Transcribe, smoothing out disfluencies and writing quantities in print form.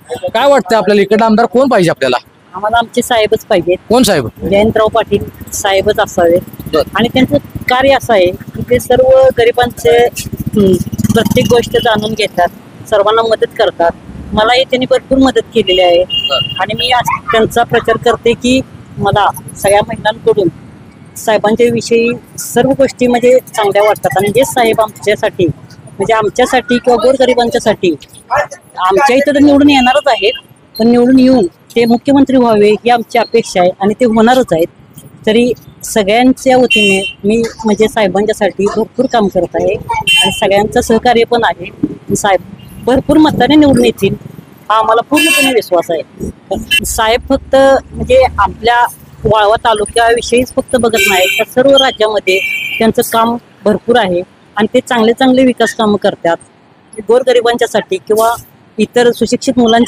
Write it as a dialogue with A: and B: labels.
A: काय वाटतं आपल्याला इकडे आमदार कोण पाहिजे आपल्याला?
B: आम्हाला आमचे साहेबच पाहिजेत.
A: कोण साहेब?
B: जयंतराव पाटील साहेबच असावेत. आणि त्यांचं कार्य असं आहे की ते सर्व गरिबांचे प्रत्येक गोष्ट जाणून घेतात, सर्वांना मदत करतात. मलाही त्यांनी भरपूर मदत केलेली आहे. आणि मी त्यांचा प्रचार करते की मला सगळ्या महिलांकडून साहेबांच्या विषयी सर्व गोष्टी म्हणजे चांगल्या वाटतात. आणि जे साहेब आमच्यासाठी म्हणजे आमच्यासाठी किंवा गोरगरिबांच्यासाठी आमच्या इथं तर निवडून येणारच आहेत, पण निवडून येऊन ते मुख्यमंत्री व्हावे ही आमची अपेक्षा आहे आणि ते होणारच आहेत. तरी सगळ्यांच्या वतीने मी म्हणजे साहेबांच्यासाठी भरपूर काम करत आहे आणि सगळ्यांचं सहकार्य पण आहे. साहेब भरपूर मताने निवडून येतील हा आम्हाला पूर्णपणे विश्वास आहे. साहेब फक्त म्हणजे आपल्या वाळवा तालुक्याविषयीच फक्त बघत नाही, तर सर्व राज्यामध्ये त्यांचं काम भरपूर आहे आणि ते चांगले चांगले विकास कामं करतात गोरगरिबांच्यासाठी किंवा इतर सुशिक्षित मुलांच्या